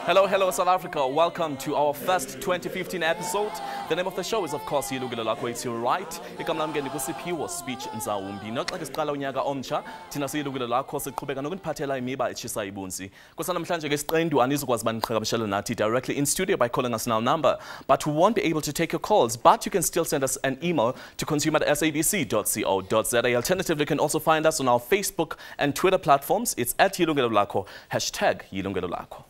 Hello, hello South Africa. Welcome to our first 2015 episode. The name of the show is of course Yilungelo Lakho. It's your right. Igama lami kusiphiwo speech nzawumbi. Noxa ke siqala unyaka omtsha, thina siyilungelo lakho siqhubeka nokuniphathela imiba etshisa ibunzi. Kusanamhlanje ke siqendu anizokwazi baniqhagamshela nathi directly in studio by calling us now number, but we won't be able to take your calls, but you can still send us an email to consumer@sabc.co.za. Alternatively, you can also find us on our Facebook and Twitter platforms. It's @Yilungelo Lakho, #Yilungelo Lakho.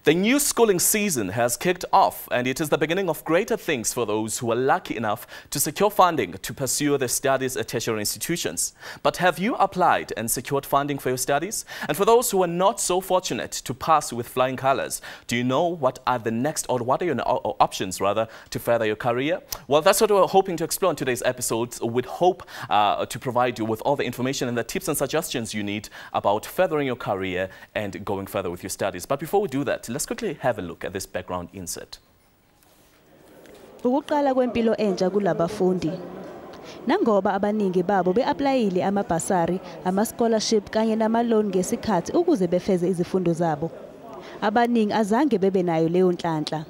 The new schooling season has kicked off, and it is the beginning of greater things for those who are lucky enough to secure funding to pursue their studies at tertiary institutions. But have you applied and secured funding for your studies? And for those who are not so fortunate to pass with flying colors, do you know what are your options rather to further your career? Well, that's what we're hoping to explore in today's episode, with hope to provide you with all the information and the tips and suggestions you need about furthering your career and going further with your studies. But before we do that, let's quickly have a look at this background insert. Ukuqala kwempilo entsha kulabafundi. Nangoba abaningi babo beaplayile ama-bursary, ama-scholarship kanye nama-loan ngesikhathi ukuze befeze izifundo zabo. Abaningi azange bebe nayo leyo nhlanhla.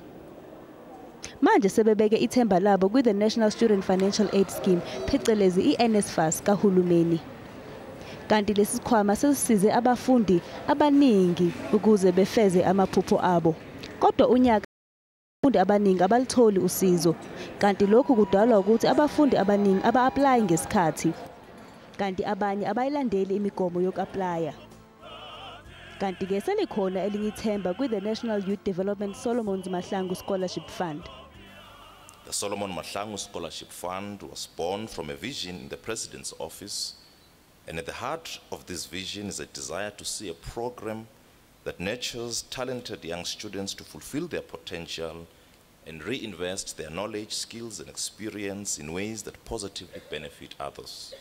Manje sebebeke ithemba labo kwi-the National Student Financial Aid Scheme, phecelezi i-NSFAS kahulumeni. Kanti lesi sikhwama sesisize abafundi abaningi ukuze befeze amaphupho abo. Kodwa unyaka abafundi abaningi abalitholi usizo. Kanti lokhu kudalwa ukuthi abafundi abaningi aba-apply ngesikhathi. Kanti abanye abayilandeli imigomo yoku-applya. Kanti ke selikhona elinye ithemba kwi-the National Youth Development Solomon Mahlangu Scholarship Fund. The Solomon Mahlangu Scholarship Fund was born from a vision in the President's office. And at the heart of this vision is a desire to see a program that nurtures talented young students to fulfill their potential and reinvest their knowledge, skills, and experience in ways that positively benefit others.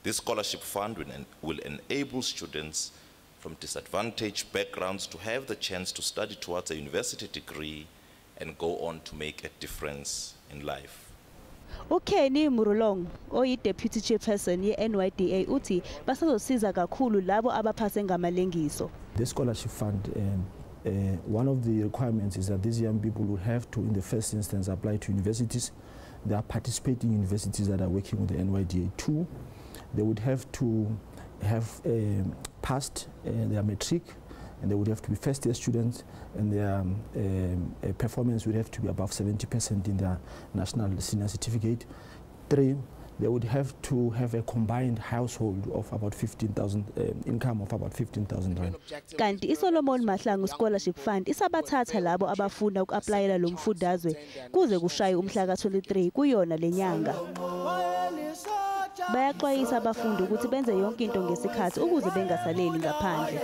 This scholarship fund will enable students from disadvantaged backgrounds to have the chance to study towards a university degree and go on to make a difference in life. Ni Murulong, Deputy Chairperson ye-NYDA uthi basazosiza kakhulu labo abaphase ngamalengiso. The scholarship fund, one of the requirements is that these young people will have to, in the first instance, apply to universities. They are participating universities that are working with the NYDA. Two, they would have to have passed their matric, and they would have to be first-year students, and their performance would have to be above 70% in their national senior certificate. Three, they would have to have a combined household of about 15,000, income of about 15,000 rand. Kanti iSolomon Mahlangu Scholarship Fund isabathatha labo abafuna uku-applyela lo mfundazwe kuze kushaye umhla ka-23 kuyona lenyanga. Bayaxwayisa abafundi ukuthi benze yonke into ngesikhathi ukuze bengasaleli ngaphandle.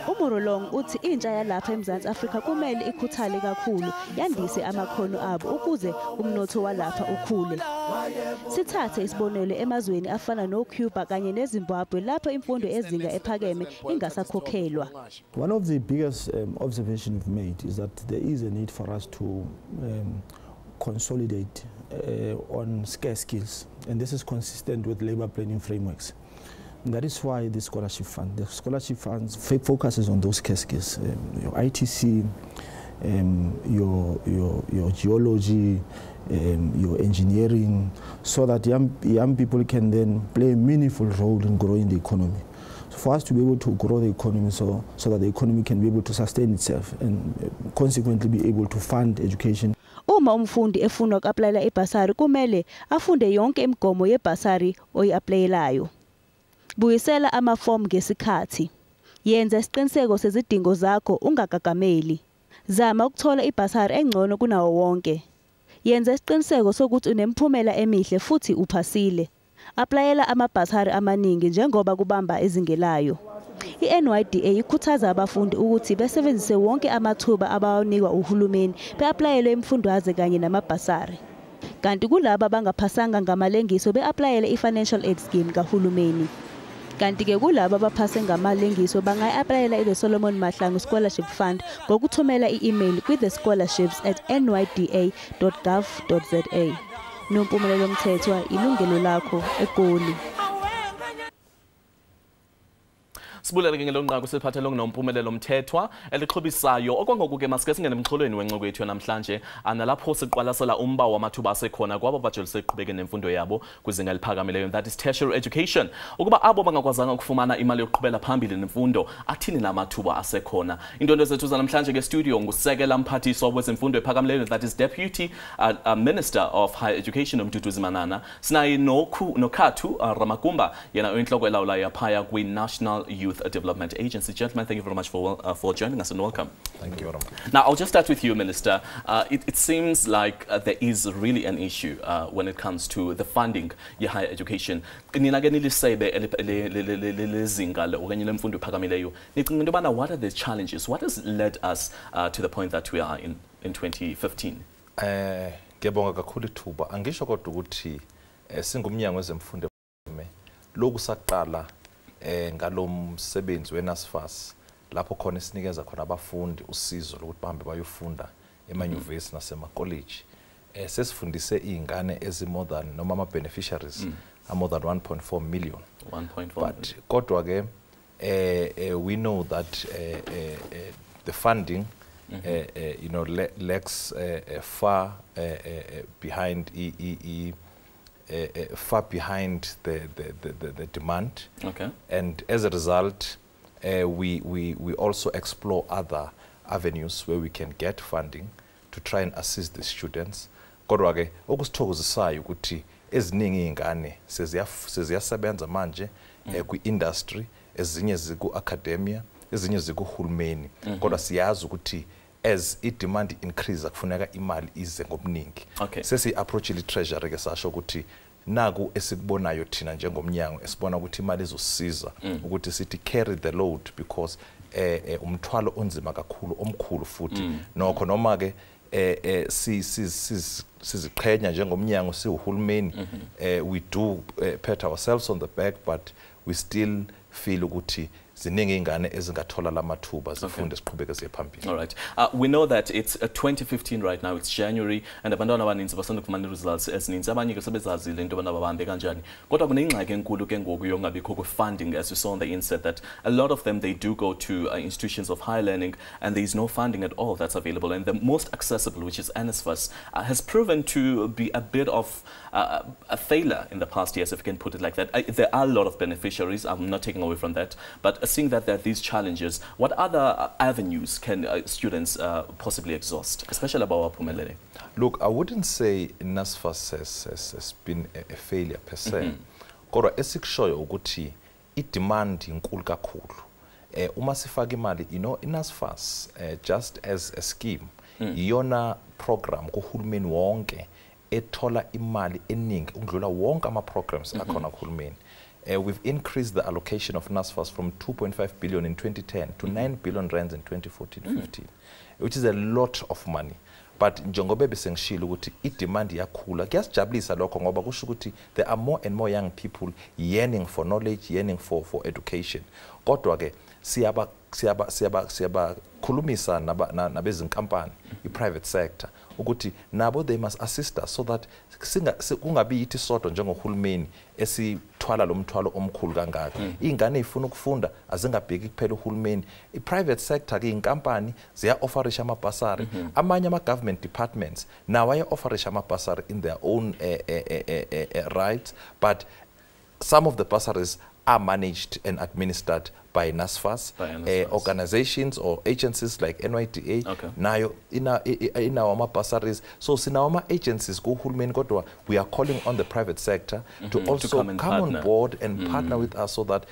uMurolong uthi intsha yalapha eMzansi Afrika kumele ikhuthale kakhulu yandise amakhono abo ukuze umnotho walapha ukhule. Sithathe isibonelo emazweni afana noCuba kanye neZimbabwe lapho imfundo ezinga ephakeme ingasakhokhelwa. One of the biggest observations we've made is that there is a need for us to consolidate on scarce skills, and this is consistent with labor planning frameworks. And that is why the scholarship fund focuses on those scarce skills, your ITC, your geology, your engineering, so that young people can then play a meaningful role in growing the economy. So for us to be able to grow the economy so that the economy can be able to sustain itself and consequently be able to fund education. Uma umfundi efuna uku-applyela ibhasari kumele afunde yonke imigomo yebhasari oyi-applyelayo. Buyisela amafomu ngesikhathi. Yenza isiqiniseko sezidingo zakho ungagagameli. Zama ukuthola ibhasari engcono kunawo wonke. Yenza isiqiniseko sokuthi unemphumela emihle futhi uphasile. Aplayela amabhasari amaningi njengoba kubamba ezingelayo. I-NYDA ikhuthaza abafundi ukuthi besebenzise wonke amathuba abawanikwa uhulumeni be-aplayele imfundwaze kanye namabhasari. Kanti kulabo abangaphasanga ngamalengiso be-aplayele i-Financial Aid Scheme kahulumeni. Kanti-ke kulabo abaphase ngamalengiso bangayi-aplayela i-The Solomon Mahlangu Scholarship Fund ngokuthumela i-email kwi-thescholarships@nYDA.gov.za. Nompumelelo Mthethwa, Yilungelo Lakho, eGoli. Sibulele ke ngelonqaku siphathele ngonompumelelo Mthethwa elixhobisayo okwangokuke masike singene emxholweni wenqoko yethu namhlanje analapho siqwalasela umba wamathuba asekhona kwabo bajolise iqhubeke nemfundo yabo kwizinga eliphakamileyo, that is tertiary education. Ukuba abo bangakwazanga ukufumana imali yokuqhubela phambili nemfundo, athini namathuba asekhona? Into zethu namhlanje ke studio ngusekela mphathiswa wezemfundo ephakamileyo, that is Deputy Minister of Higher Education uMduduzi Manana. Sinayi noKhathu Ramagumba yena oyinhloko elawula yaphaya kwi-National Youth Development Agency. Gentlemen, thank you very much for joining us and welcome. Thank you very much. Now, I'll just start with you, Minister. It seems like there is really an issue when it comes to the funding of higher education. What are the challenges? What has led us to the point that we are in 2015? Ngiyabonga kakhulu ithuba. Angisho kodwa ukuthi singumnyango wezemfundo lokhu saqala ngalomsebenzi weNSFAS lapho khona sinikeza khona abafundi usizo lokuthi bahambe bayofunda emanyuvesi nasemacollege. Sesifundise izingane more than noma ama beneficiaries more than 1.4 million. 1.4. But kodwa ke we know that the funding lags far behind far behind the demand. Okay. And as a result, we also explore other avenues where we can get funding to try and assist the students. Kodwa ke okusithokozisayo ukuthi eziningi izingane seziyasebenza manje kwi-industry, ezinye ziku-academia, ezinye zikuhulumeni. Kodwa siyazi ukuthi as i-demand increase kufuneka imali ize ngobuningi. Okay. Sesi-approach i-treasury ke sasho ukuthi naku esikubonayo thina njengomnyango esibona ukuthi imali izosisiza ukuthi sithi carry the load because umthwalo onzima kakhulu omkhulu futhi nokho noma ke siziqhenya njengomnyango siwuhulumeni we do pat ourselves on the back, but we still feel ukuthi ziningi izingane ezingathola lamathuba zifunde siqhubeke siye phambili. All right. We know that it's 2015 right now, it's January, and abantwana abaninzi basanda kufumana results ezininzi, abanye ke sebezazile into abana bahambe kanjani. Kodwa kunengxaki enkulu ke ngoku yongabikho kwe-funding, as you saw on the inset, that a lot of them, they do go to institutions of higher learning and there is no funding at all that's available, and the most accessible, which is NSFAS, has proven to be a bit of a failure in the past years, if you can put it like that. There are a lot of beneficiaries, I'm not taking away from that, but seeing that there are these challenges, what other avenues can students possibly exhaust, especially about Pumelele? Look, I wouldn't say NSFAS has been a failure per se. Kodwa esikushoyo ukuthi i-demand inkulu kakhulu. Uma sifaka imali, NSFAS just as a scheme, iyona program kuhulumeni wonke ethola imali eningi undlula wonke ama programs akhona kuhulumeni. We've increased the allocation of NSFAS from 2.5 billion in 2010 to 9 billion rands in 2014-15, which is a lot of money. But njengoba besengishilo ukuthi i-demand iyakhula, kuyasijabulisa lokho ngoba kusho ukuthi there are more and more young people yearning for knowledge, yearning for education. Kodwa ke siyaba khulumisa nabezinkampani, i-private sector, ukuthi nabo they must assist us so that kungabi yithi sodwa njengohulumeni esithwala lo mthwalo omkhulu kangaka. Izingane ezifuna ukufunda azingabheki kuphela uhulumeni, i-private sector ke inkampani ziya-offerisha amabhasari, amanye ama-government departments nawo aya-offerisha amabhasari in their own rights, but some of the bursaries are managed and administered by NSFAS, organizations or agencies like NYDA. Nayo in our bursaries. So sinawa agencies go hulumeni kodwa we are calling on the private sector to also come on board and partner with us so that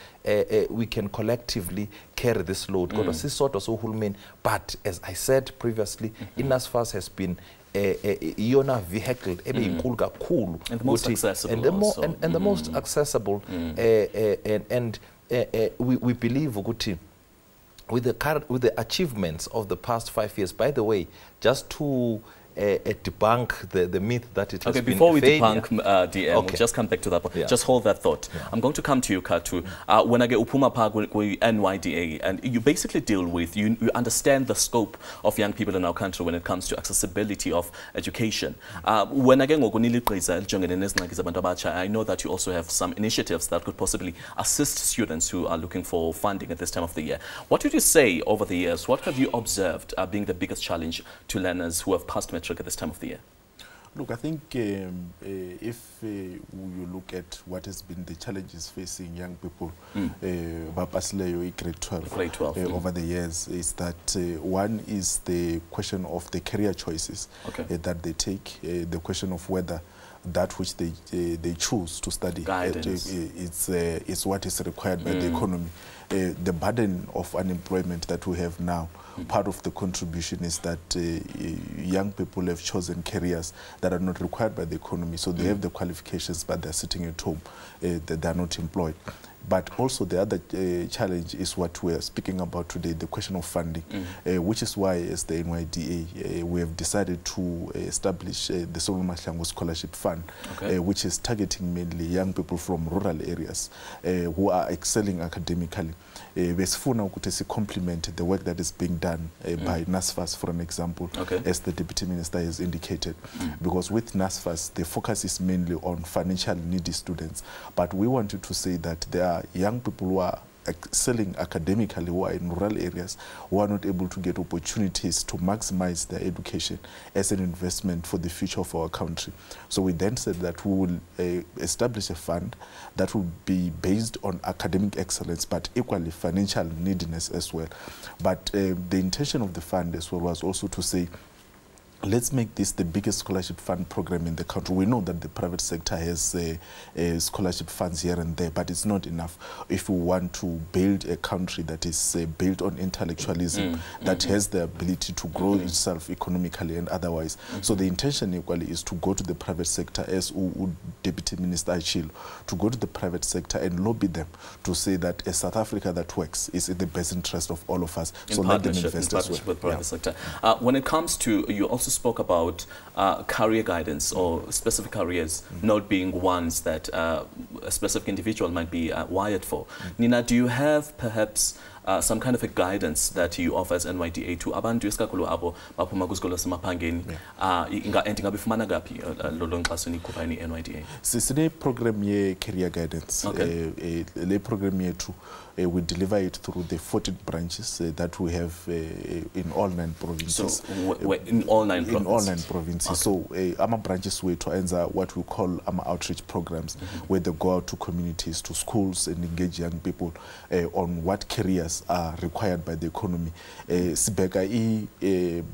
we can collectively carry this load. Kodwa sisodwa so hulumeni, but as I said previously, NSFAS has been iyona vehicle ebe inkulu kakhulu and the most accessible and the most accessible and we believe ukuthi with the achievements of the past 5 years, by the way, just to debunk the myth that it has been before we failure. debunk DM, we'll just come back to that point. Yeah. Just hold that thought. Yeah. I'm going to come to you, Katu. When I get Upuma Park with NYDA, and you basically deal with, you understand the scope of young people in our country when it comes to accessibility of education. When I get I know that you also have some initiatives that could possibly assist students who are looking for funding at this time of the year. What would you say over the years? What have you observed being the biggest challenge to learners who have passed matric at this time of the year? Look, I think if you look at what has been the challenges facing young people, grade 12, over the years, is that one is the question of the career choices that they take, the question of whether that which they choose to study is what is required by the economy. The burden of unemployment that we have now, part of the contribution is that young people have chosen careers that are not required by the economy. So they have the qualifications, but they're sitting at home, they're not employed. But also the other challenge is what we're speaking about today, the question of funding, which is why as the NYDA, we have decided to establish the Solomon Mahlangu Scholarship Fund, which is targeting mainly young people from rural areas who are excelling academically. Besifuna ukuthi si complement the work that is being done by NSFAS, for an example, as the Deputy Minister has indicated. Because with NSFAS, the focus is mainly on financially needy students. But we wanted to say that there are young people who are excelling academically, who are in rural areas, who are not able to get opportunities to maximize their education as an investment for the future of our country. So we then said that we will establish a fund that will be based on academic excellence, but equally financial neediness as well. But the intention of the fund as well was also to say, let's make this the biggest scholarship fund program in the country. We know that the private sector has scholarship funds here and there, but it's not enough if we want to build a country that is built on intellectualism, that has the ability to grow itself economically and otherwise. So the intention equally is to go to the private sector, as Deputy Minister Achille, to go to the private sector and lobby them to say that a South Africa that works is in the best interest of all of us. So let them invest as well. With private sector. When it comes to, you also spoke about career guidance or specific careers not being ones that a specific individual might be wired for. Nina, do you have perhaps some kind of a guidance that you offer as NYDA to abantu isikakhulu abo baphuma kwisikolo semaphangeni ingabifumana ngaphi lo nkxaso nikhupha ni NYDA? Sisine program ye career guidance. Le program yethu we deliver it through the 14 branches that we have in all 9 provinces. So in all 9 provinces? In all 9 provinces. So our branches we to answer what we call our outreach programs, where they go out to communities, to schools, and engage young people on what careers are required by the economy. Sibeka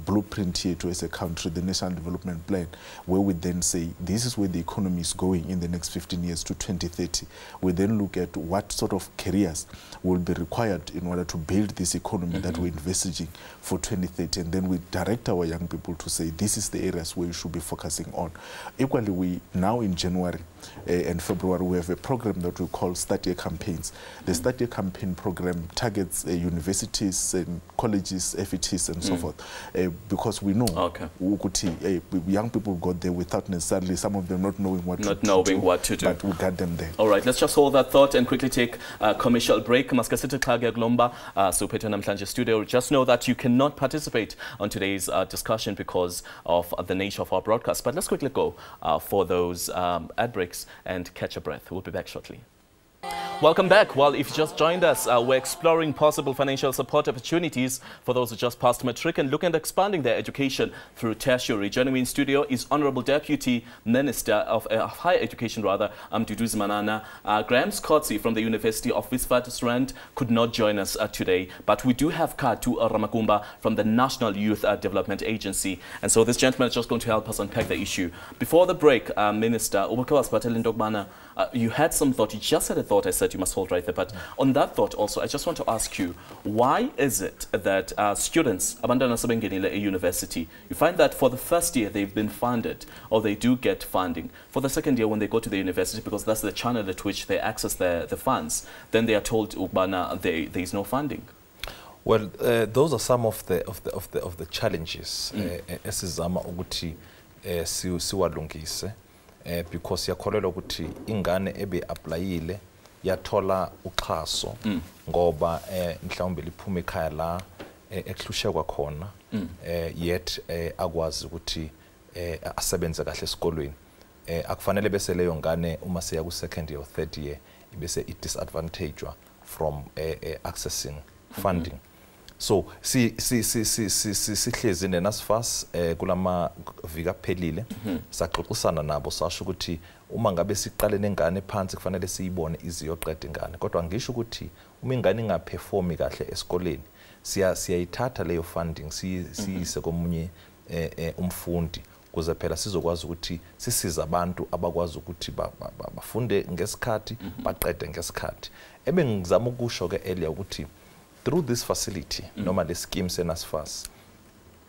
blueprint here to as a country, the National Development Plan, where we then say this is where the economy is going in the next 15 years to 2030. We then look at what sort of careers will be required in order to build this economy that we're envisaging for 2030, and then we direct our young people to say this is the areas where you should be focusing on. Equally, we now in January and February we have a program that we call Start Year Campaigns. The Start Year Campaign program targets universities and colleges, FETs and so forth, because we know young people got there without necessarily some of them not knowing what to do, but we got them there. All right, let's just hold that thought and quickly take a commercial break. Maskasithi Xhaga Glomba, Suphetho namhlanje studio. Just know that you cannot participate on today's discussion because of the nature of our broadcast. But let's quickly go for those ad breaks and catch a breath. We'll be back shortly. Welcome back. Well, if you just joined us, we're exploring possible financial support opportunities for those who just passed matric and looking at expanding their education through tertiary. Joining me in studio is Honorable Deputy Minister of Higher Education, Mduduzi Manana. Graham Scotty from the University of Witwatersrand could not join us today, but we do have Katu Ramakumba from the National Youth Development Agency, and so this gentleman is just going to help us unpack the issue. Before the break, Minister, You had some thought, you just had a thought, I said you must hold right there, but on that thought also, I just want to ask you, why is it that students, abantwana sebengenile a university, you find that for the first year they've been funded, or they do get funding. For the second year when they go to the university, because that's the channel at which they access the funds, then they are told, there is no funding. Well, those are some of the challenges esizama ukuthi siwalungise because yakholelwa ukuthi ingane ebe applyile yathola uxhaso ngoba mhlawumbe liphume ekhaya la ehlushekwa khona yet akwazi ukuthi asebenze kahle esikolweni. Akufanele bese leyo ngane uma seya ku second year or third year ibese disadvantaged from accessing funding. So sihlezi nenasifas kulama vika phelile saxoxisana nabo sasho ukuthi uma ngabe siqale nengane phansi kufanele siyibone iziyoqeda ingane, kodwa ngisho ukuthi uma ingane ingaperformi kahle esikoleni siyayithatha leyo funding siyise komunye umfundi kuze phela sizokwazi ukuthi sisiza abantu abakwazi ukuthi bafunde ngesikhathi baqede ngesikhathi. Ebengizama ukusho ke earlier ukuthi through this facility, normally schemes NSFAS,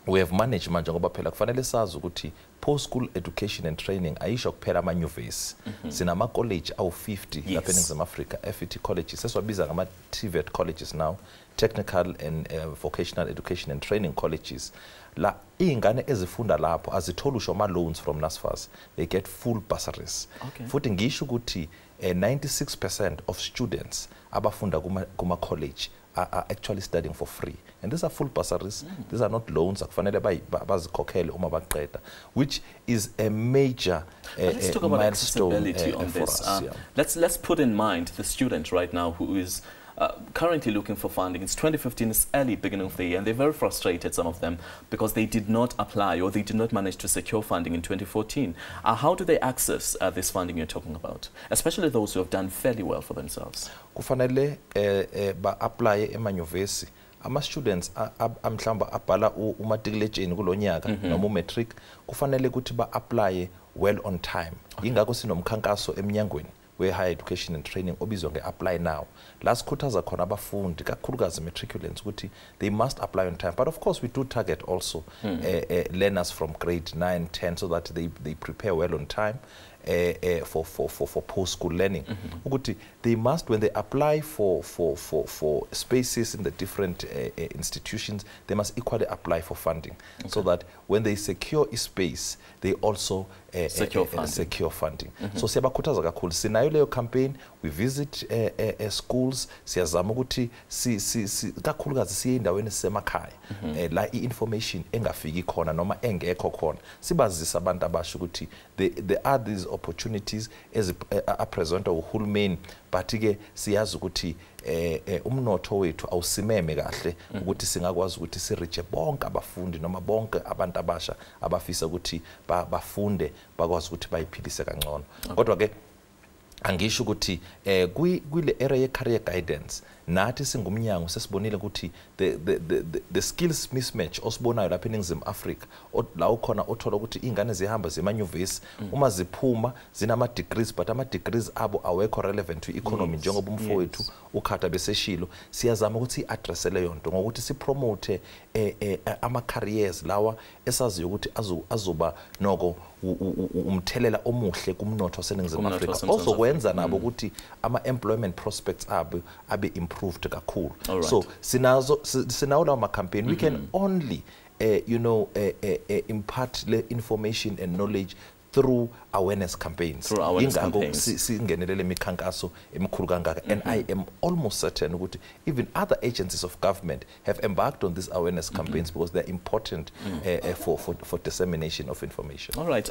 we have managed manje ngoba phela kufanele sazi ukuthi post school education and training ayisho kuphela ama nyuvesi. Sinama college awu 50 lapha eNingizimu Afrika, FET colleges, sesiwabiza ngama TVET colleges now, technical and vocational education and training colleges. La ingane ezifunda lapho azithola usho ama loans from NSFAS, they get full bursaries. Futhi ngisho ukuthi 96% of students abafunda kuma college are actually studying for free, and these are full bursaries. These are not loans. Bazikhokhele uma baqeda, which is a major let's talk about accessibility on for this. Us, let's put in mind the student right now who is currently looking for funding. It's 2015, it's early beginning of the year, and they're very frustrated, some of them, because they did not apply or they did not manage to secure funding in 2014. How do they access this funding you're talking about, especially those who have done fairly well for themselves? Kufanele ba apply emanyuvesi. Ama students amhlamba abhala umatriculation kulonyaka noma matric kufanele ukuthi ba apply well on time. Ingakho sinomkhankaso eminyangweni we higher education and training obizwa nge-apply now. Last sikhuthaza khona abafundi kakhulukazi matriculants ukuthi they must apply on time. But of course we do target also learners from grade 9, 10 so that they prepare well on time for post-school learning. Ukuthi they must, when they apply for spaces in the different institutions, they must equally apply for funding, so that when they secure a space, they also secure funding. So siyabakhuthaza kakhulu. Sinayo leyo campaign, we visit schools, siyazama ukuthi kakhulukazi siye endaweni semakhaya la information engafiki khona noma engekho khona, sibazisa abantu abasho ukuthi there are these opportunities as a presenter uhulumeni, but ke siyazi ukuthi umnotho wethu awusimeme kahle ukuthi singakwazi ukuthi sireach bonke abafundi noma bonke abantu abasha abafisa ukuthi bafunde bakwazi ukuthi bayiphilise kangcono. Kodwa ke angisho ukuthi kwile area ye career guidance nathi singumnyango sesibonile ukuthi the skills mismatch osibonayo lapha eNingizimu Afrika la ukhona othola ukuthi ingane zihamba zemanyuvesi uma ziphuma zinama degrees but ama degrees abo awekho relevant to economy njengoba umfowethu ukhatha beseshilo. Siyazama ukuthi address leyo nto ngokuthi sipromote ama careers lawa esaziyo ukuthi azoba noko umthelela omuhle kumnotho waseNingizimu Afrika, also kwenza nabo ukuthi ama employment prospects abe improved kakhulu. So sinawo lawo campaign we can only impart the information and knowledge through awareness campaigns. Singenelele mikhankaso emikhulu kangaka, and I am almost certain that even other agencies of government have embarked on these awareness campaigns because they're important for dissemination of information. All right.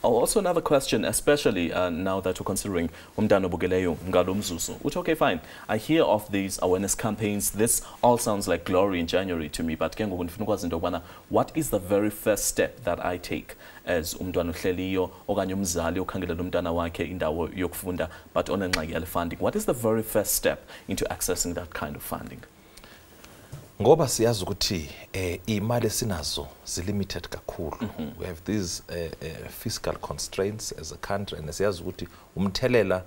Also another question, especially now that we're considering umntana obukeleyo ngalo mzuzu. Which, okay, fine. I hear of these awareness campaigns. This all sounds like glory in January to me, but what is the very first step that I take as umntwana ohleliyo okanye umzali okhangelela umntana wakhe indawo yokufunda but onengxaki yale funding? What is the very first step into accessing that kind of funding? ngoba siyazi ukuthi imali sinazo limited kakhulu. We have these fiscal constraints as a country, and siyazi ukuthi umthelela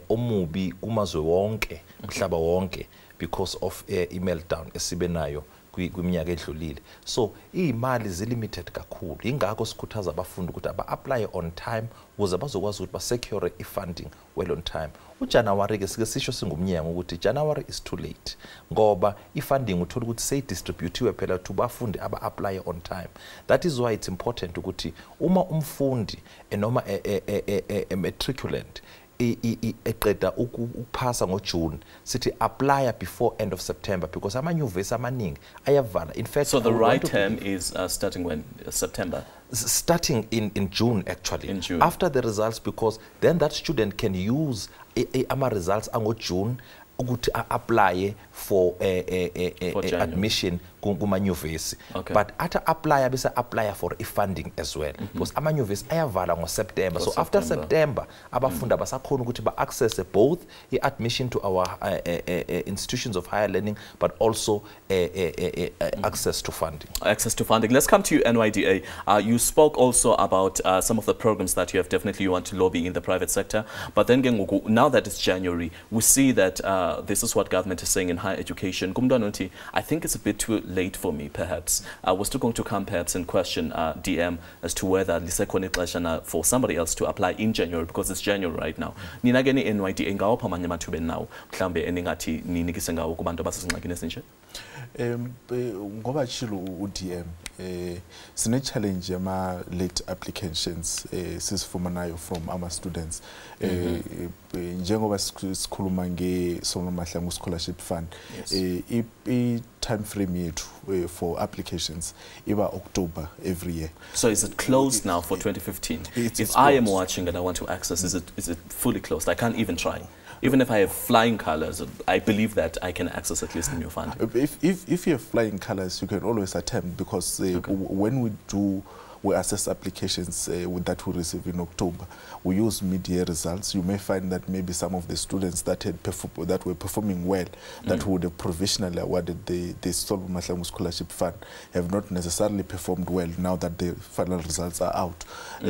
omubi kumazwe wonke umhlaba wonke because of i-meltdown esibe nayo kwiminyaka edlulile. So imali limited kakhulu, ingakho sikhuthaza abafundi ukuthi aba-apply on time ukuze bazokwazi ukuthi ba-secure i-funding well on time. uJanuary ke sike sisho singumnyango ukuthi January is too late ngoba i-funding uthola ukuthi seyidistributiwe phela to bafundi aba-apply on time. That is why it's important ukuthi uma umfundi noma a matriculant eqeda ukuphasa ngoJune sithi apply before end of September because amanyuvesi amaningi ayavala. In fact, so the right term is starting when? September? Starting in June actually. In June. After the results, because then that student can use ama results ango June ukuthi apply for admission kumanyuvesi. Okay. But ata apply bese apply for funding as well because amanyuvesi ayavala ngo September. So after September abafundi abasakhona ukuthi ba access both admission to our institutions of higher learning but also access to funding. Access to funding. Let's come to you, NYDA. You spoke also about some of the programs that you have definitely want to lobby in the private sector. But then now that it's January, we see that this is what government is saying in higher education. I think it's a bit too late for me, perhaps. We're still going to come perhaps and question DM as to whether for somebody else to apply in January because it's January right now. Nina geni NYDA ngawo phamanye amathuba now mhlambe eningathi ninikise ngawo kubantu abasezingxakini ezinje. Ngoba chilo uDM sine challenge yama late applications sisifumanayo from our students njengoba sikhuluma ngeSolomon Mahlangu Scholarship Fund I time frame yethu for applications iba October every year. So is it closed now for 2015? If I am watching and I want to access, is it fully closed? I can't even try. Even if I have flying colors, I believe that I can access at least the new fund. If you have flying colors, you can always attempt because when we assess applications that we receive in October. We use mid-year results. You may find that maybe some of the students that were performing well, that would have provisionally awarded the Solomon Mahlangu Scholarship Fund, have not necessarily performed well now that the final results are out.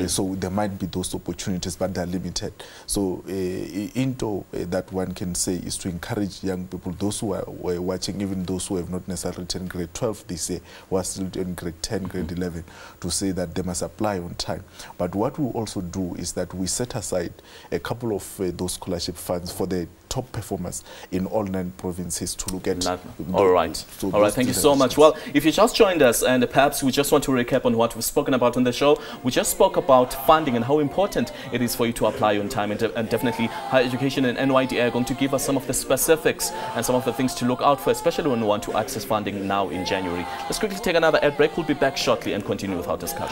So there might be those opportunities, but they're limited. So into that one can say is to encourage young people, those who are watching, even those who have not necessarily taken grade 12 this year, who are still in grade 10, grade 11, to say that they must apply on time. But what we also do is that we set aside a couple of those scholarship funds for the top performers in all 9 provinces to look at. All right. Thank you so much. Well, if you just joined us and perhaps we just want to recap on what we've spoken about on the show, we just spoke about funding and how important it is for you to apply on time, and definitely higher education and NYDA are going to give us some of the specifics and some of the things to look out for, especially when we want to access funding now in January. Let's quickly take another ad break. We'll be back shortly and continue with our discussion.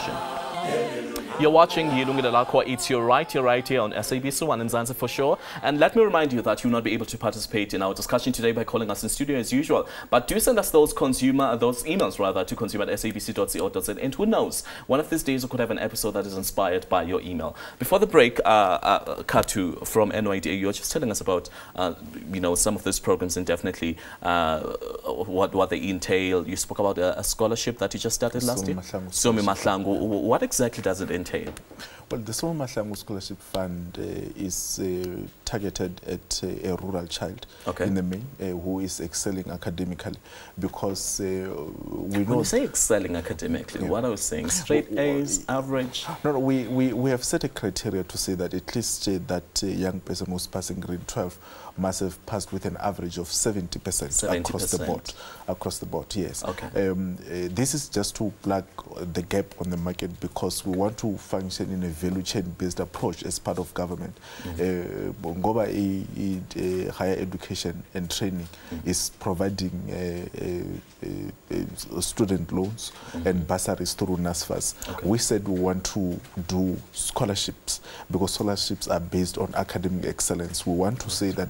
You're watching Yilungelo Lakho. It's your right here on SABC 1 in Zanzibar for sure. And let me remind you that you'll not be able to participate in our discussion today by calling us in studio as usual. But do send us those emails rather to consumer@sabc.co.za. And who knows, one of these days we could have an episode that is inspired by your email. Before the break, Katu from NYDA, you're just telling us about some of these programs and definitely what they entail. You spoke about a scholarship that you just started last year. Solomon Mahlangu. What exactly does it entail? Well, the Solomon Mahlangu Scholarship Fund is targeted at a rural child in the main who is excelling academically, because we know... When you say excelling academically, what are we saying? Straight A's, average? No, we have set a criteria to say that at least that young person who's passing grade 12 must have passed with an average of 70% across the board, yes. Okay. This is just to plug the gap on the market, because we want to function in a value chain based approach as part of government. Ngoba higher education and training is providing student loans and bursaries through NSFAS. We said we want to do scholarships, because scholarships are based on academic excellence. We want to say that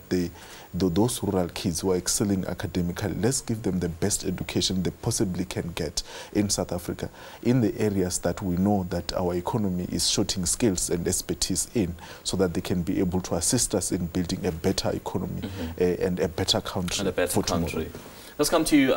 those rural kids who are excelling academically, let's give them the best education they possibly can get in South Africa, in the areas that we know that our economy is shorting skills and expertise in, so that they can be able to assist us in building a better economy and a better country. And a better country. Let's come to you,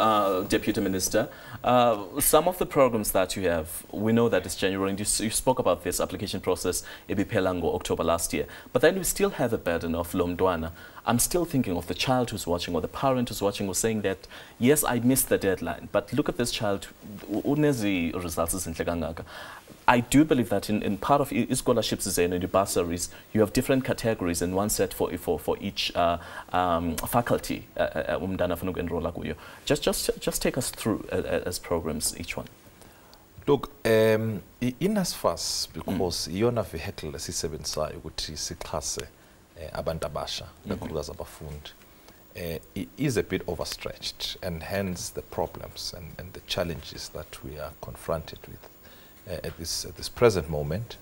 Deputy Minister. Some of the programs that you have, we know that it's January, and you spoke about this application process, Ibipelango, October last year. But then we still have a burden of Lomdwana. I'm still thinking of the child who's watching or the parent who's watching who's saying that, yes, I missed the deadline, but look at this child, unezi results in Tlekangaka. I do believe that in part of scholarships and in the bursaries, you have different categories and one set for each faculty. Just take us through as programs, each one. Look, in NSFAS, because yona vehicle esisebenzayo ukuthi sixhase abantu abasha kakhulukazi abafundi, it is a bit overstretched, and hence the problems and the challenges that we are confronted with at this present moment.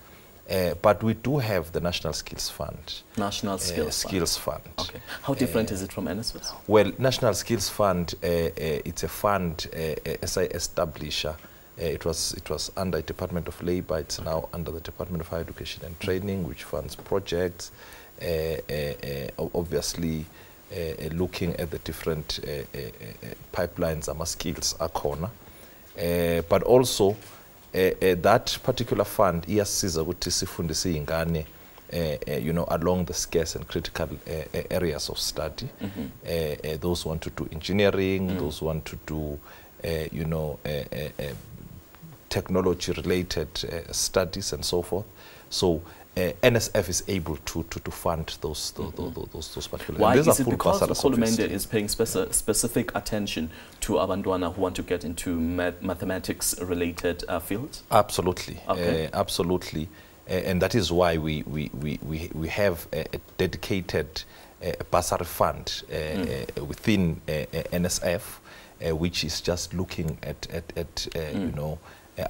But we do have the National Skills Fund. National Skills Fund. Okay. How different is it from NSFAS? Well, National Skills Fund, it's a fund as I established. It was under the Department of Labour. It's now under the Department of Higher Education and Training, which funds projects. Obviously, looking at the different pipelines, our skills are corner, but also. That particular fund iyasiza ukuthi sifundise ingane along the scarce and critical areas of study. Those who want to do engineering, those who want to do technology related studies and so forth. So NSF is able to fund those particular. Why is it because Urhulumende is paying specific attention to abantwana who want to get into mathematics related fields? Absolutely, okay. Absolutely, and that is why we have a dedicated bursary fund within NSF, which is just looking at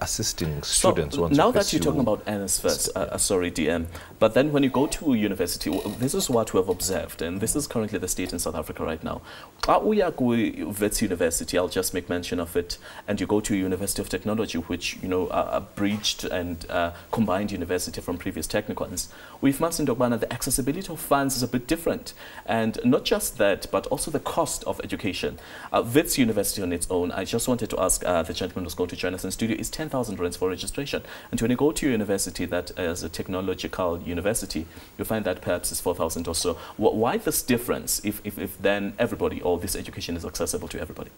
assisting students. So now that you're talking about NSFAS, sorry DM, but then when you go to university, this is what we have observed, and this is currently the state in South Africa right now. Wits University, I'll just make mention of it, and you go to University of Technology, which a bridged and combined university from previous technicons. We've mentioned the accessibility of funds is a bit different, and not just that, but also the cost of education. Wits University on its own, I just wanted to ask the gentleman who's going to join us in studio, is 10,000 rands for registration. And when you go to a university that is a technological university, you find that perhaps it's 4,000 or so. Why this difference if then everybody, or this education is accessible to everybody?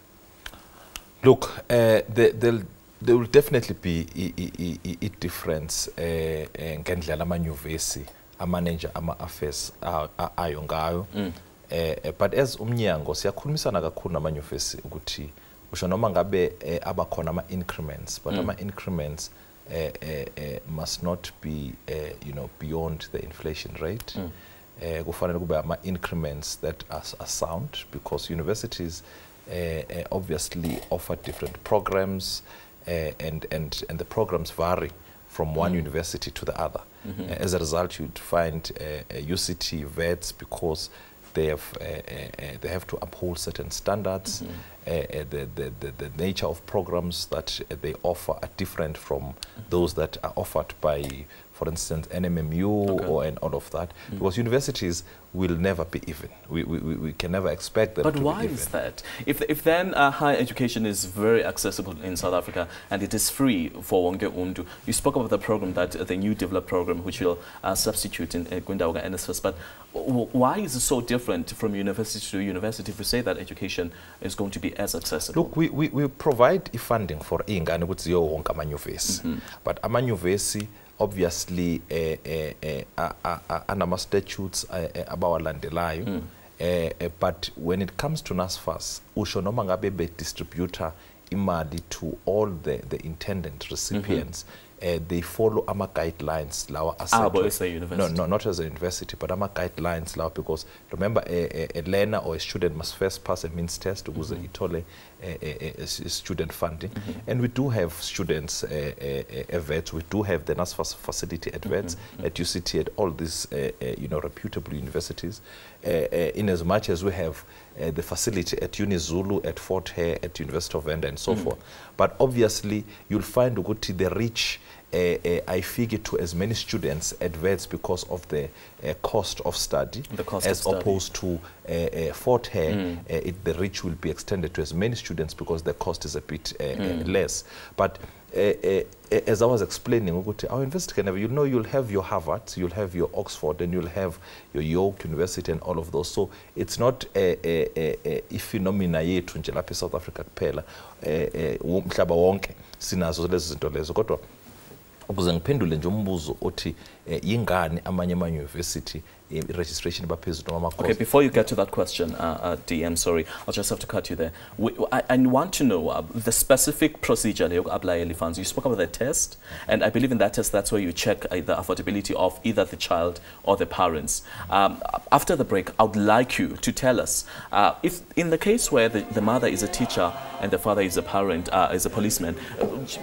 Look, there will definitely be a difference ngendlela amanyuvesi amanager ama-affairs ayo ngayo. But as umnyango siyakhulumisana kakhulu namanyuvesi ukuthi usho noma ngabe abakhona ama-increments, but ama-increments must not be beyond the inflation rate. Kufanele kube ama-increments that are sound, because universities obviously offer different programs, and the programs vary from one university to the other. As a result, you'd find UCT vets, because they have to uphold certain standards. The nature of programs that they offer are different from those that are offered by, for instance, NMMU and all of that, because universities will never be even. We can never expect them to be even. But why is that? If then higher education is very accessible in South Africa and it is free for Wonke Undu, you spoke about the program, that the new developed program, which will substitute in Gwindauga NSFAS, but why is it so different from university to university if we say that education is going to be as accessible? Look, we provide funding for ingane ukuthi yo wonke amanyuvesi, but amanyuvesi obviously anama statutes abawalandelayo, but when it comes to NSFAS, usho noma ngabe be distributor imali to all the intended recipients, they follow our guidelines lawa No, not as a university, but our guidelines lawa, because remember a learner or a student must first pass a means test ukuze ithole student funding. And we do have students at VETS, we do have the NSFAS facility at VETS, at UCT, at all these reputable universities, in as much as we have the facility at UniZulu, at Fort Hare, at University of Venda, and so forth. But obviously you'll find ukuthi the reach I figure to as many students at Wits because of the cost of study, as opposed to Fort Hare, the reach will be extended to as many students because the cost is a bit less. But as I was explaining, our university can have, you'll have your Harvard, you'll have your Oxford, and you'll have your York University and all of those. So it's not a phenomena yethu nje lapha eSouth Africa kuphela, umhlaba wonke sinazo lezo zinto lezo. Kodwa ukuze ngiphendule nje umbuzo othi yingani amanye ama-university registration baphezulu noma Okay, before you get to that question, DM, sorry, I'll just have to cut you there. I want to know the specific procedure leyo apply funds. You spoke about the test, and I believe in that test, that's where you check the affordability of either the child or the parents. After the break, I would like you to tell us, if in the case where the mother is a teacher and the father is a parent, is a policeman,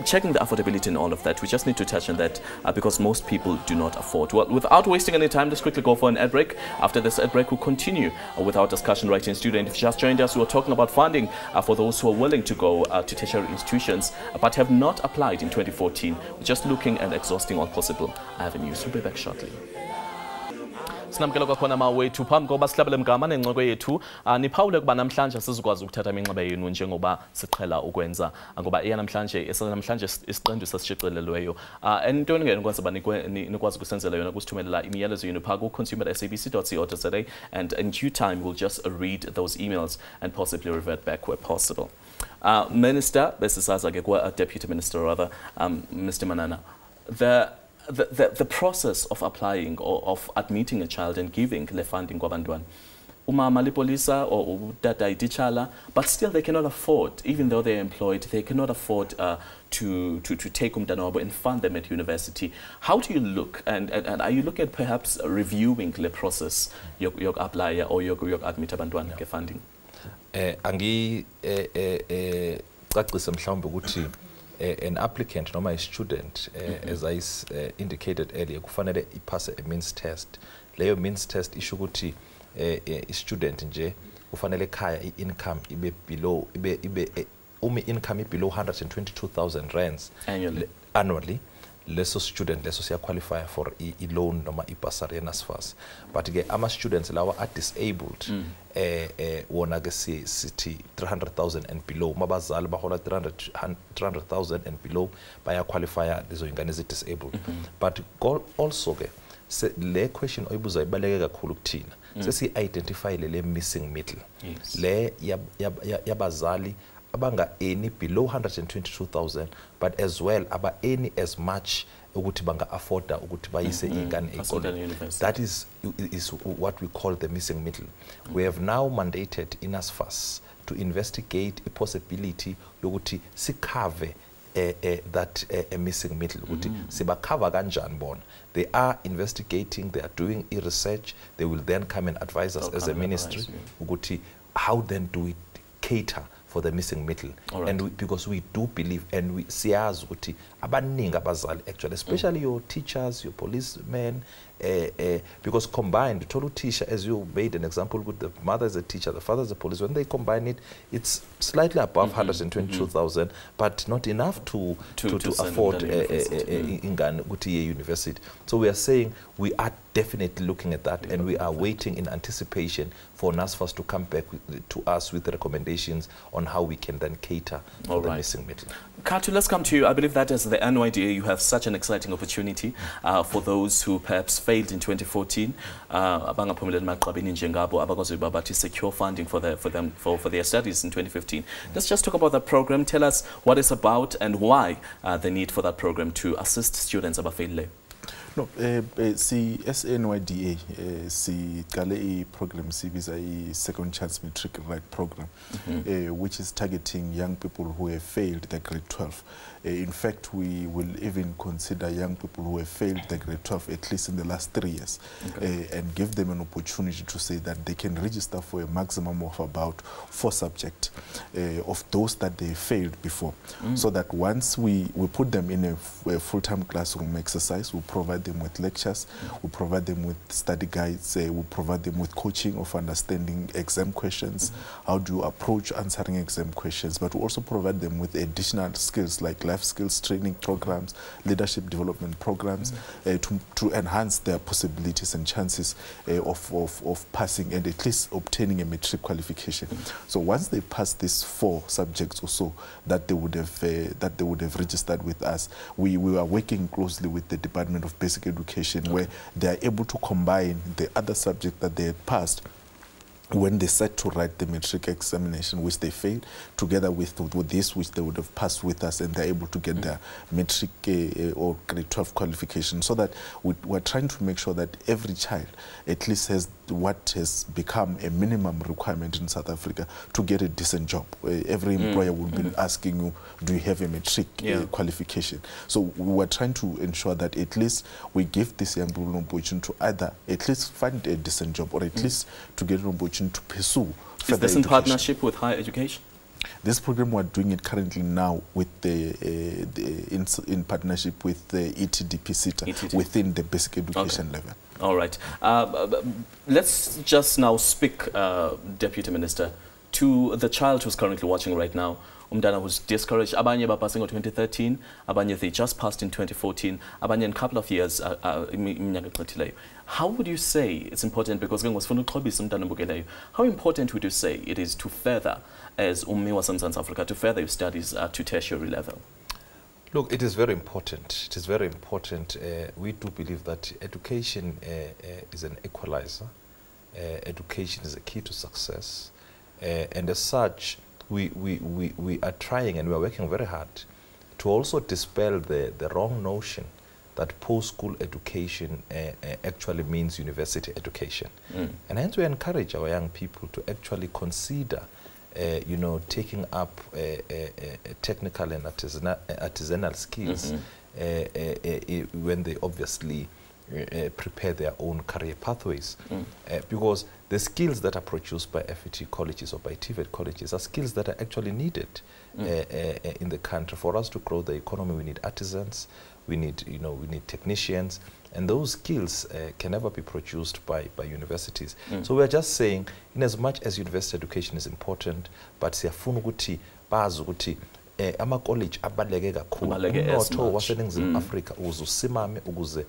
checking the affordability and all of that, we just need to touch on that because most people do not afford. Well, without wasting any time, let's quickly go for an ad break. After this ad break, we'll continue with our discussion right in studio. And if you just joined us, we're talking about funding for those who are willing to go to tertiary institutions but have not applied in 2014. We're just looking and exhausting all possible avenues. We'll be back shortly. Sinamkela kwakhona mawethu phambi koba sihlabele mgama nencoko yethu niphawule kuba namhlanje sizokwazi ukuthatha iminxeba yenu njengoba siqhela ukwenza ngoba namhlanje isiqendu sasishicilelweyo entweni ngeke nikwazi nikwazi ukusenzela yona kusithumelela imiyalezo yenu phaa ku-consumer@sabc.co.za, and in due time we'll just read those emails and possibly revert back where possible. Minister besisaza ke kwa Deputy Minister rather, Mr. Manana, the process of applying or of admitting a child and giving le funding kwabantwana, umama lipolisa or utata ititshala, but still they cannot afford, even though they're employed, they cannot afford to take umntana wabo and fund them at university. How do you look, and are you looking at perhaps reviewing the process yok apply or yok admit abantwana ke funding? Cacisa mhlawumbe ukuthi an applicant noma a student, as I indicated earlier, kufanele ipase a means test. Leyo means test isho ukuthi a student nje kufanele ekhaya i-income ibe below income below 122,000 rands annually. Leso student leso siya qualify for i-loan noma i-bursary NSFAS. But ke ama students lawa are disabled wona ke sithi 300,000 and below, mabazali bahola 300,000 and below baya qualify lezo ingane ezi-disabled. But also ke le question oyibuza ibaleke kakhulu kuthina, sesi-identify le missing middle, le yabazali abanga any below 122,000 but as well aba any as much ukuthi banga afford ukuthi bayise ingane ekoleni. That is what we call the missing middle. We have now mandated NSFAS to investigate a possibility yokuthi sikhave that missing middle, ukuthi sibakhava kanjani bona. They are investigating, they are doing research, they will then come and advise us as a ministry ukuthi how then do we cater for the missing middle. And because we do believe and we siyazi ukuthi abaningi abazali actually, especially your teachers, your policemen, because combined, total teacher, as you made an example with the mother is a teacher, the father is a police, when they combine it, it's slightly above 122,000, but not enough to afford ingane ukuthi university. So we are saying we are definitely looking at that, and we are waiting in anticipation for NSFAS to come back to us with recommendations on how we can then cater for the missing middle. Katu, let's come to you. I believe that as the NYDA, you have such an exciting opportunity for those who perhaps failed in 2014, to secure funding for their studies in 2015. Let's just talk about that program. Tell us what it's about and why the need for that program to assist students about failure. No, si SNYDA si kale program sibiza second chance matric right program, which is targeting young people who have failed the grade 12. In fact, we will even consider young people who have failed the grade 12 at least in the last 3 years, and give them an opportunity to say that they can register for a maximum of about 4 subjects of those that they failed before, so that once we put them in a full-time classroom exercise, we provide them with lectures, we provide them with study guides, we provide them with coaching of understanding exam questions, how do you approach answering exam questions, but we also provide them with additional skills like life skills training programs, leadership development programs, to enhance their possibilities and chances of passing and at least obtaining a matric qualification. So once they pass these 4 subjects or so that they would have registered with us, we are working closely with the Department of Basic Education, where they are able to combine the other subject that they had passed when they set to write the matric examination, which they failed, together with this, which they would have passed with us, and they're able to get their matric or grade 12 qualification, so that we're trying to make sure that every child at least has what has become a minimum requirement in South Africa to get a decent job. Every employer will be asking you, do you have a matric qualification? So we're trying to ensure that at least we give this young people an opportunity to either at least find a decent job or at least to get an opportunity to pursue further Is this in partnership with higher education? This program, we're doing it currently now with in partnership with the ETDP within the basic education level. All right. Let's just now speak, Deputy Minister, to the child who's currently watching right now. Umdana was discouraged. Abanye passing in 2013. Abanye they just passed in 2014. Abanye in a couple of years. How would you say it's important, because how important would you say it is to further, as Ummiwa South Africa, to further your studies to tertiary level? Look, it is very important. It is very important. We do believe that education is an equalizer. Education is a key to success. And as such, we are trying and we are working very hard to also dispel the wrong notion that post-school education actually means university education. And hence we encourage our young people to actually consider you know, taking up technical and artisanal skills when they obviously prepare their own career pathways. Because the skills that are produced by FET colleges or by TVET colleges are skills that are actually needed in the country. For us to grow the economy, we need artisans, we need, you know, we need technicians, and those skills can never be produced by universities. So we are just saying, in as much as university education is important, but siyafuna ukuthi bazi ukuthi ama-college abaluleke kakhulu. Umnotho waseNingizimu Afrika ukuze usimame, ukuze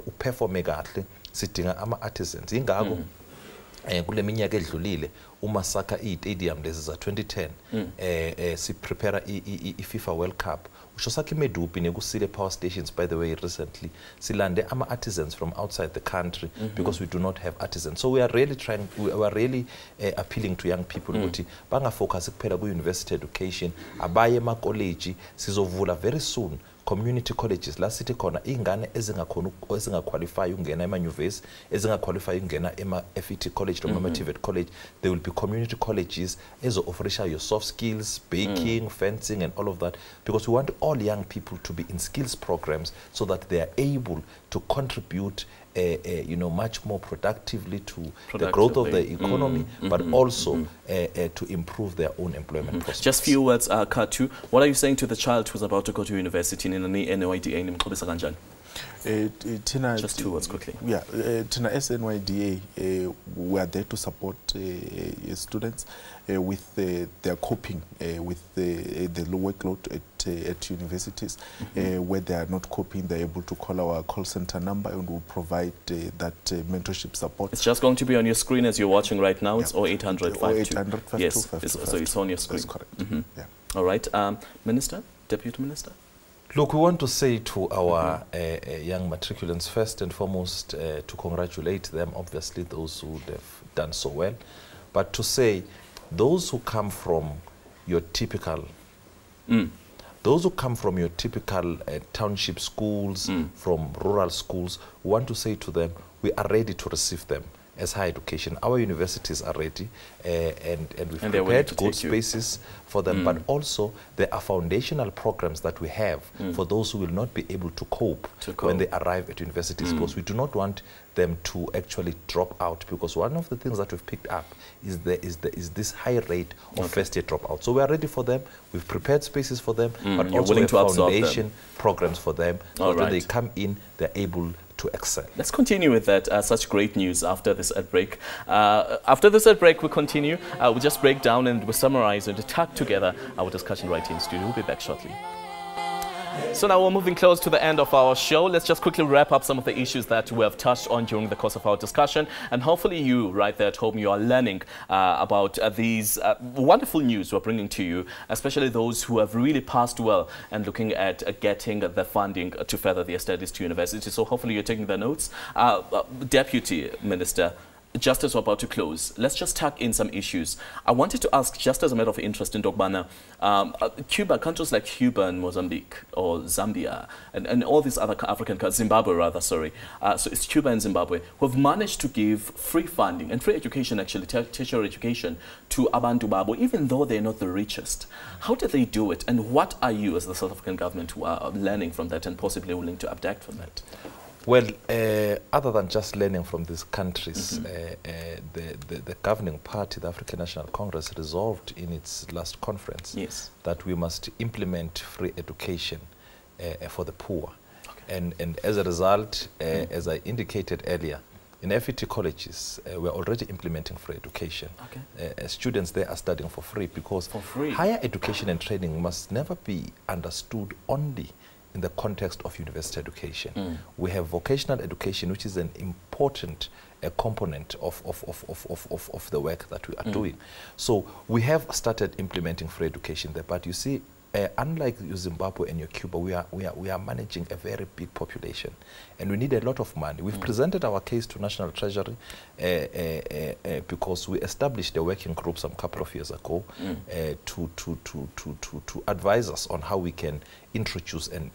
uperforme kahle, sidinga ama-artisans. Ingakho kule minyaka edlulile uma sakha i-stadium lezi za 2010 siprepare i-FIFA World Cup. Usho sakhe imedupi nekusile power stations, by the way, recently silande ama-artisans from outside the country because we do not have artisans. So we are really trying, we are really appealing to young people ukuthi bangafocus kuphela ku-university education, abaye ema-college. Sizovula very soon community colleges la sithi khona ingane ezingaqualify ukungena emanyuvesi, ezingaqualify ukungena ema-FET college noma ama-TVET college. There will be community colleges ezo-offerisha your soft skills, baking, fencing and all of that, because we want all young people to be in skills programs so that they are able to contribute you know, much more productively to the growth of the economy, but also to improve their own employment prospects. Just few words, Katu. What are you saying to the child who's about to go to university in NYDA? Just 2 words quickly. Yeah, Tina SNYDA, we are there to support students with their coping with the low workload at universities. Where they are not coping, they're able to call our call center number and we'll provide that mentorship support. It's just going to be on your screen as you're watching right now. It's 0800 0800 Yes, so it's on your screen. That's correct. Yeah. All right. Minister, Deputy Minister? Look, we want to say to our young matriculants, first and foremost, to congratulate them, obviously, those who have done so well, but to say those who come from your typical, township schools, from rural schools, we want to say to them, we are ready to receive them as higher education. Our universities are ready, and we've prepared good spaces for them, but also there are foundational programs that we have for those who will not be able to cope when they arrive at universities, because we do not want them to actually drop out, because one of the things that we've picked up is this high rate of first-year dropout. So we are ready for them. We've prepared spaces for them, but also we have foundation programs for them. So when they come in, they're able to excel. Let's continue with that. Such great news after this break. After this break, we continue. We'll just break down and we'll summarize and tag together our discussion right here in studio. We'll be back shortly. So now we're moving close to the end of our show. Let's just quickly wrap up some of the issues that we have touched on during the course of our discussion. And hopefully you, right there at home, you are learning about these wonderful news we're bringing to you, especially those who have really passed well and looking at getting the funding to further their studies to university. So hopefully you're taking the notes. Deputy Minister, just as we're about to close, let's just tuck in some issues. I wanted to ask, just as a matter of interest in Dogbana, Cuba, countries like Cuba and Mozambique or Zambia and all these other African countries, Zimbabwe rather, sorry. So it's Cuba and Zimbabwe who have managed to give free funding and free education, actually, tertiary education to Abantu Babo, even though they're not the richest. How did they do it? And what are you, as the South African government, who are learning from that and possibly willing to abstract from that? Well, other than just learning from these countries, the governing party, the African National Congress, resolved in its last conference that we must implement free education for the poor. And as a result, as I indicated earlier, in FET colleges, we're already implementing free education. Students there are studying for free, because higher education and training must never be understood only in the context of university education. We have vocational education, which is an important component of the work that we are doing. So we have started implementing free education there, but you see, unlike your Zimbabwe and your Cuba, we are managing a very big population, and we need a lot of money. We've presented our case to National Treasury because we established a working group some couple of years ago to advise us on how we can introduce and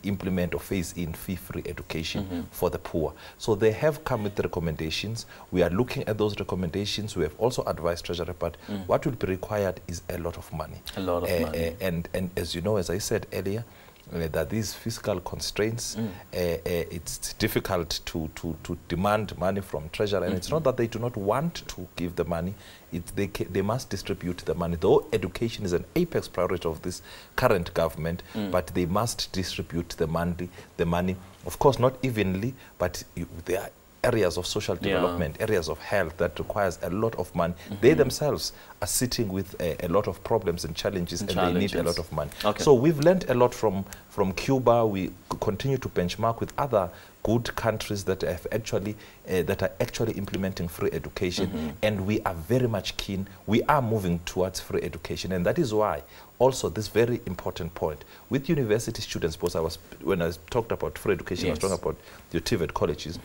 implement or phase in fee-free education for the poor. So they have come with the recommendations. We are looking at those recommendations. We have also advised Treasury, but what will be required is a lot of money. A lot of money. And as you know, as I said earlier, that these fiscal constraints, it's difficult to demand money from Treasury. And it's not that they do not want to give the money, they must distribute the money. Though education is an apex priority of this current government, but they must distribute the money, of course not evenly, but there are areas of social development, areas of health that requires a lot of money. They themselves are sitting with a lot of problems and challenges, and they need a lot of money. So we've learned a lot from Cuba. We continue to benchmark with other good countries that have actually that are actually implementing free education, and we are very much keen. We are moving towards free education, and that is why also this very important point with university students, because when I talked about free education, I was talking about the TVET colleges.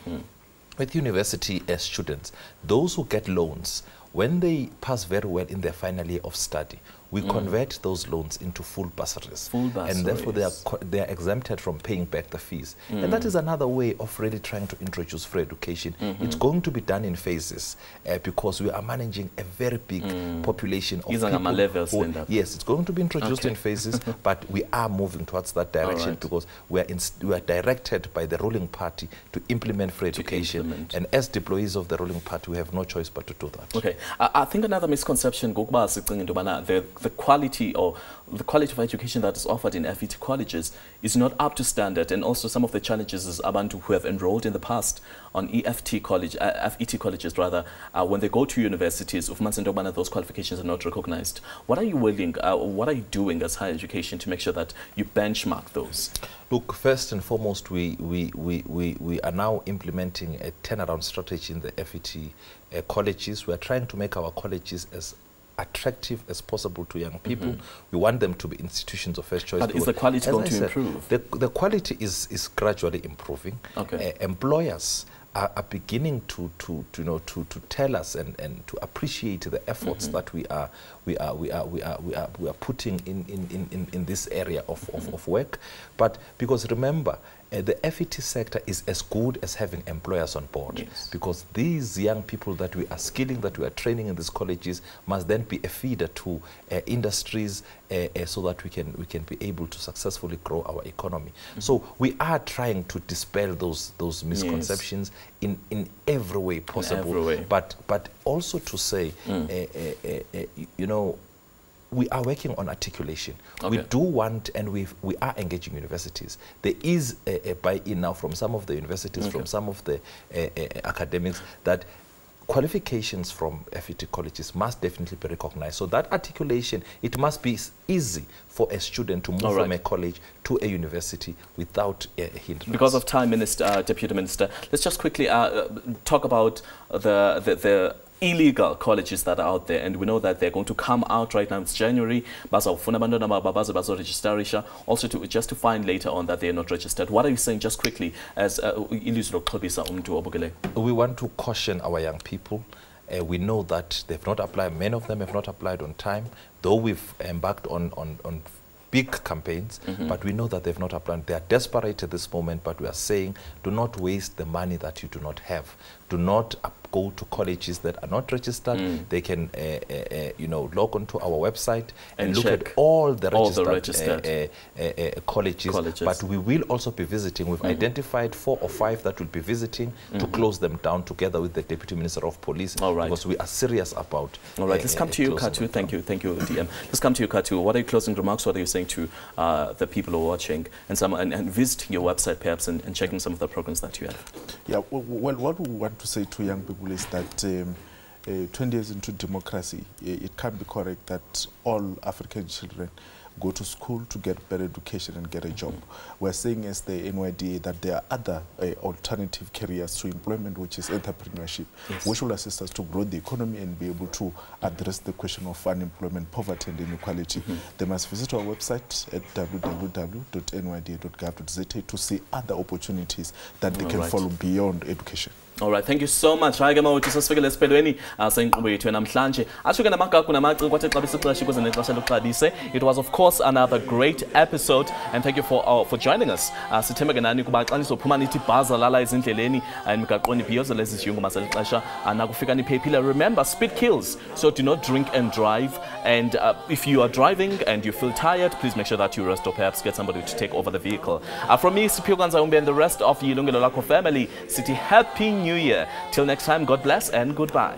With university students, those who get loans, when they pass very well in their final year of study, we convert those loans into full bursaries. And therefore they are exempted from paying back the fees. And that is another way of really trying to introduce free education. It's going to be done in phases because we are managing a very big population of people. Yes, it's going to be introduced in phases, but we are moving towards that direction because we are directed by the ruling party to implement free education. And as deployees of the ruling party, we have no choice but to do that. Okay, I think another misconception, the quality of education that is offered in FET colleges is not up to standard, and also some of the challenges is Abantu who have enrolled in the past on FET colleges rather, when they go to universities, those qualifications are not recognized. What are you what are you doing as higher education to make sure that you benchmark those? Look, first and foremost, we are now implementing a turnaround strategy in the FET colleges. We are trying to make our colleges as attractive as possible to young people. We want them to be institutions of first choice. But is the quality going to improve? The quality is gradually improving. Employers are beginning to tell us and to appreciate the efforts that we are putting in this area of work. But because remember, the FET sector is as good as having employers on board. Yes. Because these young people that we are skilling, that we are training in these colleges, must then be a feeder to industries so that we can be able to successfully grow our economy. So we are trying to dispel those misconceptions in every way possible. In every way. But also to say, you know, we are working on articulation. Okay. We do want, and we are engaging universities. There is a buy-in now from some of the universities, from some of the academics, that qualifications from FET colleges must definitely be recognized. So that articulation, it must be easy for a student to move from a college to a university without a hindrance. Because of time, Deputy Minister, let's just quickly talk about the illegal colleges that are out there, and we know that they're going to come out right now. It's January. Also just to find later on that they're not registered. What are you saying, just quickly, as we want to caution our young people. We know that they've not applied, many of them have not applied on time, though we've embarked on big campaigns, but we know that they've not applied. They are desperate at this moment, but we are saying, do not waste the money that you do not have. Do not go to colleges that are not registered. They can, you know, log onto our website and look at all the registered colleges. But we will also be visiting. We've identified 4 or 5 that will be visiting to close them down together with the Deputy Minister of Police. Because we are serious about. All right, let's come to you, Katu. Thank you, DM. Let's come to you, Katu. What are your closing remarks? What are you saying to the people who are watching and visiting your website perhaps and checking some of the programs that you have? Yeah, well, what we want to say to young people is that 20 years into democracy, it can be correct that all African children go to school to get better education and get a job. We're saying as the NYDA that there are other alternative careers to employment, which is entrepreneurship, which will assist us to grow the economy and be able to address the question of unemployment, poverty and inequality. They must visit our website at www.nyda.gov.za to see other opportunities that they can follow beyond education. All right, thank you so much. It was, of course, another great episode, and thank you for joining us. Remember, speed kills, so do not drink and drive. And if you are driving and you feel tired, please make sure that you rest or perhaps get somebody to take over the vehicle. From me, Sipio Ganzaumbe, and the rest of the Yilungelo Lakho family, City Happy New Year. Till next time, God bless and goodbye.